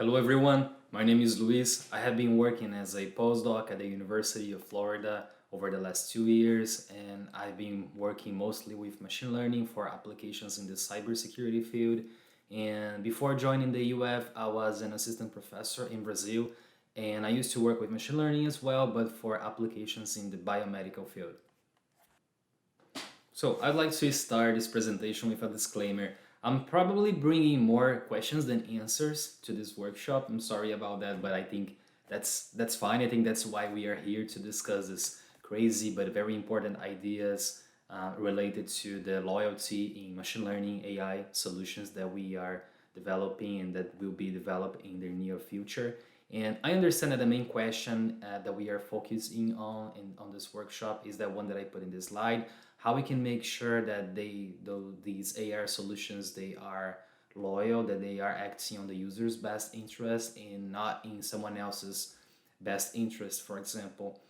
Hello everyone, my name is Luiz. I have been working as a postdoc at the University of Florida over the last 2 years, and I've been working mostly with machine learning for applications in the cybersecurity field. And before joining the UF, I was an assistant professor in Brazil, and I used to work with machine learning as well, but for applications in the biomedical field. So I'd like to start this presentation with a disclaimer. I'm probably bringing more questions than answers to this workshop. I'm sorry about that, but I think that's fine. I think that's why we are here to discuss this crazy but very important ideas related to the loyalty in machine learning AI solutions that we are developing and that will be developed in the near future. And I understand that the main question that we are focusing on this workshop is that one that I put in this slide, how we can make sure that these AR solutions, they are loyal, that they are acting on the user's best interest and not in someone else's best interest, for example.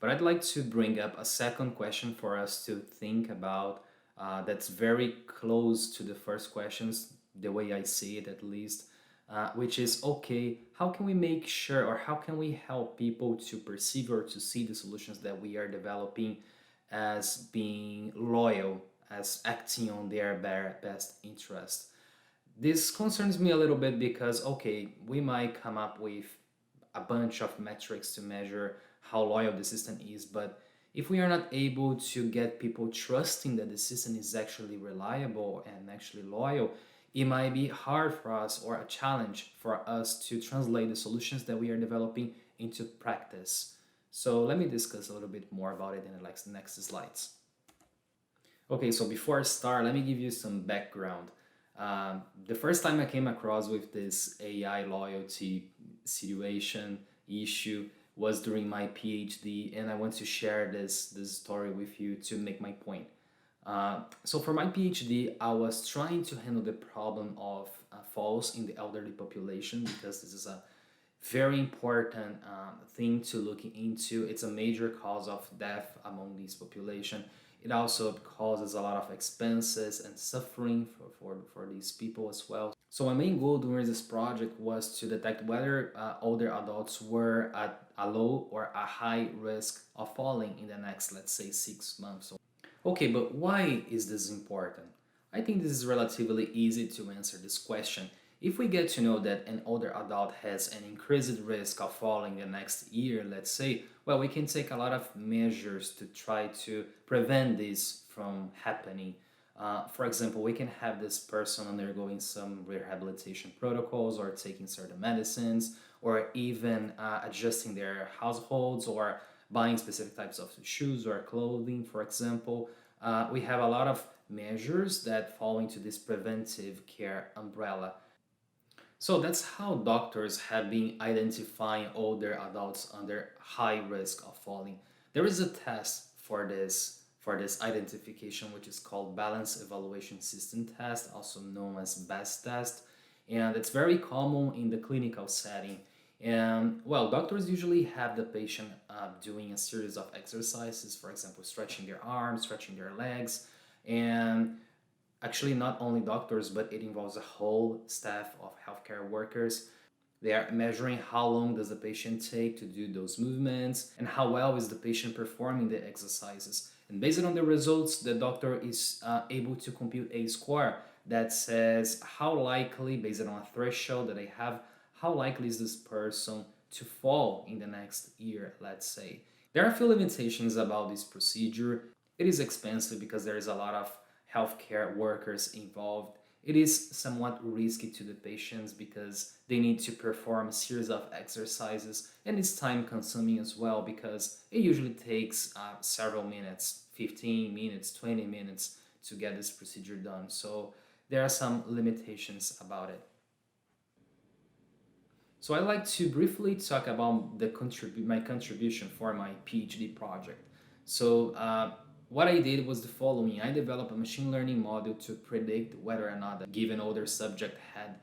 But I'd like to bring up a second question for us to think about that's very close to the first questions, the way I see it at least, which is okay, how can we make sure or how can we help people to perceive or to see the solutions that we are developing as being loyal, as acting on their best interest? This concerns me a little bit because, okay, we might come up with a bunch of metrics to measure how loyal the system is, but if we are not able to get people trusting that the system is actually reliable and actually loyal, it might be hard for us or a challenge for us to translate the solutions that we are developing into practice. So let me discuss a little bit more about it in the next slides. Okay, so before I start, let me give you some background. The first time I came across with this AI loyalty situation issue was during my PhD, and I want to share this story with you to make my point. So for my PhD, I was trying to handle the problem of falls in the elderly population because this is a very important thing to look into. It's a major cause of death among this population. It also causes a lot of expenses and suffering for these people as well. So my main goal during this project was to detect whether older adults were at a low or a high risk of falling in the next, let's say, 6 months. Okay, but why is this important? I think this is relatively easy to answer this question. If we get to know that an older adult has an increased risk of falling the next year, let's say, well, we can take a lot of measures to try to prevent this from happening. For example, we can have this person undergoing some rehabilitation protocols or taking certain medicines or even adjusting their households or buying specific types of shoes or clothing, for example. We have a lot of measures that fall into this preventive care umbrella. So that's how doctors have been identifying older adults under high risk of falling. There is a test for this identification, which is called Balance Evaluation System Test, also known as BEST test, and it's very common in the clinical setting. And well, doctors usually have the patient doing a series of exercises, for example, stretching their arms, stretching their legs, and actually not only doctors, but it involves a whole staff of healthcare workers. They are measuring how long does the patient take to do those movements and how well is the patient performing the exercises. And based on the results, the doctor is able to compute a score that says how likely, based on a threshold that they have, how likely is this person to fall in the next year, let's say. There are a few limitations about this procedure. It is expensive because there is a lot of healthcare workers involved. It is somewhat risky to the patients because they need to perform a series of exercises, and it's time consuming as well because it usually takes several minutes, 15 minutes, 20 minutes to get this procedure done. So there are some limitations about it. So I'd like to briefly talk about my contribution for my PhD project. So what I did was the following. I developed a machine learning model to predict whether or not a given older subject had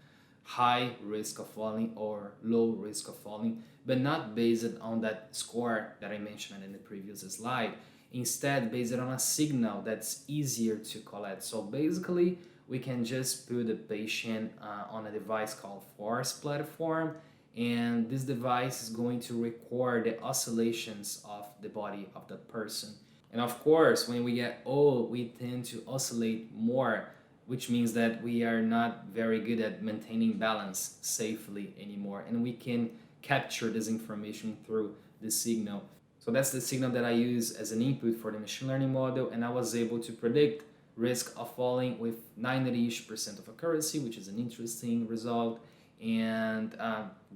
high risk of falling or low risk of falling, but not based on that score that I mentioned in the previous slide. Instead, based on a signal that's easier to collect. So basically, we can just put the patient on a device called Force platform, and this device is going to record the oscillations of the body of the person. And of course, when we get old, we tend to oscillate more, which means that we are not very good at maintaining balance safely anymore, and we can capture this information through the signal. So that's the signal that I use as an input for the machine learning model, and I was able to predict risk of falling with 90% of accuracy, which is an interesting result. And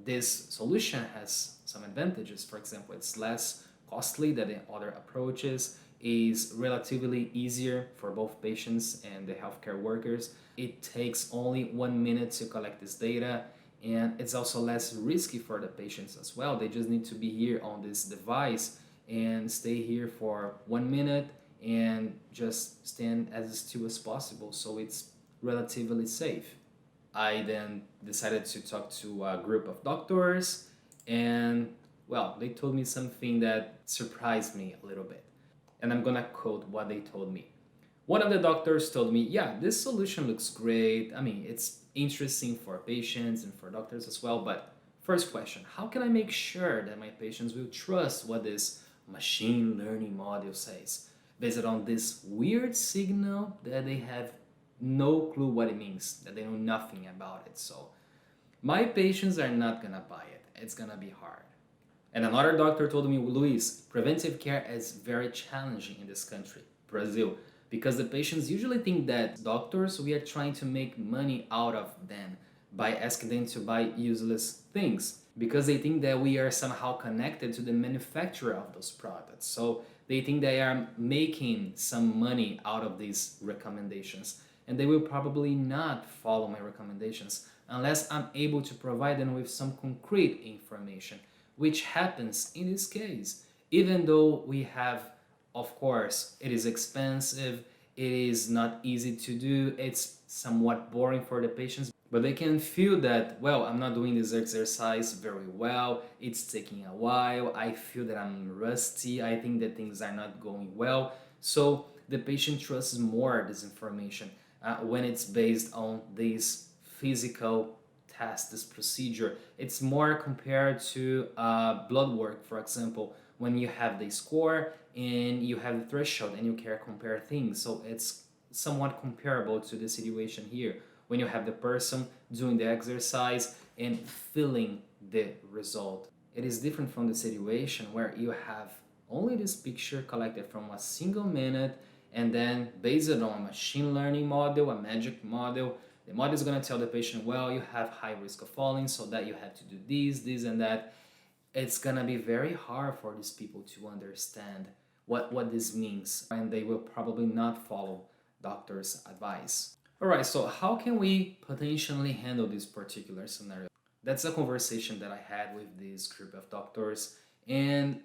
this solution has some advantages. For example, it's less costly than the other approaches, is relatively easier for both patients and the healthcare workers. It takes only 1 minute to collect this data, and it's also less risky for the patients as well. They just need to be here on this device and stay here for 1 minute and just stand as still as possible, so it's relatively safe. I then decided to talk to a group of doctors, and well, they told me something that surprised me a little bit. And I'm gonna quote what they told me. One of the doctors told me, yeah, this solution looks great. I mean, it's interesting for patients and for doctors as well. But first question, how can I make sure that my patients will trust what this machine learning model says, based on this weird signal that they have no clue what it means, that they know nothing about it? So my patients are not gonna buy it. It's gonna be hard. And another doctor told me, Luis, preventive care is very challenging in this country, Brazil, because the patients usually think that doctors, we are trying to make money out of them by asking them to buy useless things, because they think that we are somehow connected to the manufacturer of those products. So they think they are making some money out of these recommendations, and they will probably not follow my recommendations unless I'm able to provide them with some concrete information, which happens in this case. Even though we have, of course, it is expensive, it is not easy to do, it's somewhat boring for the patients, but they can feel that, well, I'm not doing this exercise very well, it's taking a while, I feel that I'm rusty, I think that things are not going well. So the patient trusts more this information when it's based on this physical test, this procedure. It's more compared to blood work, for example, when you have the score and you have the threshold and you can compare things. So it's somewhat comparable to the situation here, when you have the person doing the exercise and feeling the result. It is different from the situation where you have only this picture collected from a single minute, and then based on a machine learning model, a magic model, the model is going to tell the patient, well, you have high risk of falling, so that you have to do this, and that. It's going to be very hard for these people to understand what this means, and they will probably not follow doctor's advice. All right, so how can we potentially handle this particular scenario? That's a conversation that I had with this group of doctors, and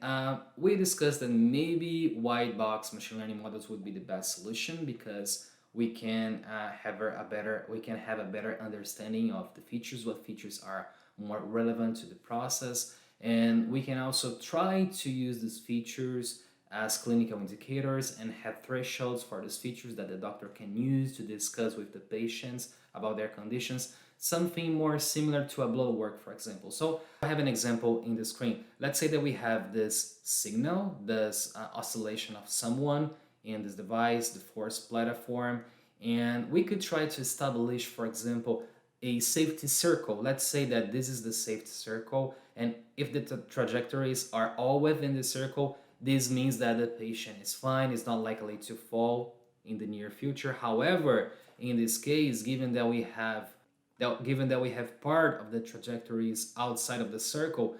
we discussed that maybe white box machine learning models would be the best solution, because we can have a better understanding of the features, what features are more relevant to the process, and we can also try to use these features as clinical indicators and have thresholds for these features that the doctor can use to discuss with the patients about their conditions, something more similar to a blood work, for example. So I have an example in the screen. Let's say that we have this signal, this oscillation of someone in this device, the Force platform, and we could try to establish, for example, a safety circle. Let's say that this is the safety circle, and if the trajectories are all within the circle, this means that the patient is fine, is not likely to fall in the near future. However, in this case, given that we have part of the trajectories outside of the circle,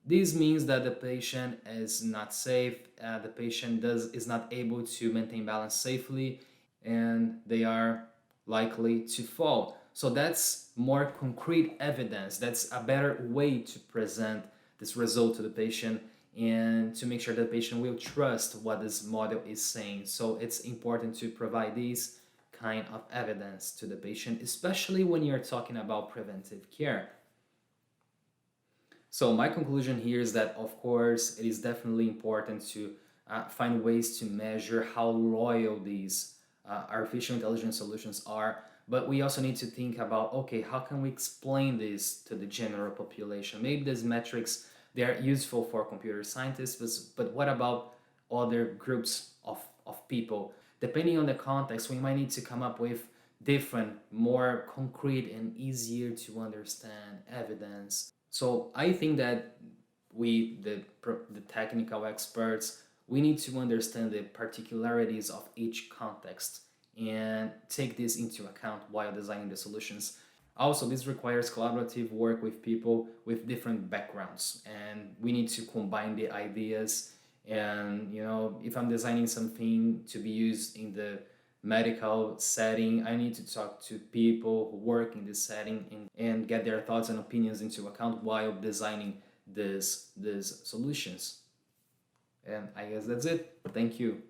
this means that the patient is not safe, the patient is not able to maintain balance safely, and they are likely to fall. So that's more concrete evidence. That's a better way to present this result to the patient and to make sure that the patient will trust what this model is saying. So it's important to provide these kind of evidence to the patient, especially when you're talking about preventive care. So my conclusion here is that, of course, it is definitely important to find ways to measure how loyal these artificial intelligence solutions are, but we also need to think about, okay, how can we explain this to the general population? Maybe these metrics, they are useful for computer scientists, but what about other groups of people? Depending on the context, we might need to come up with different, more concrete and easier to understand evidence. So I think that we, the technical experts, we need to understand the particularities of each context and take this into account while designing the solutions. Also, this requires collaborative work with people with different backgrounds, and we need to combine the ideas. And if I'm designing something to be used in the medical setting, I need to talk to people who work in this setting and get their thoughts and opinions into account while designing these solutions. And I guess that's it. Thank you.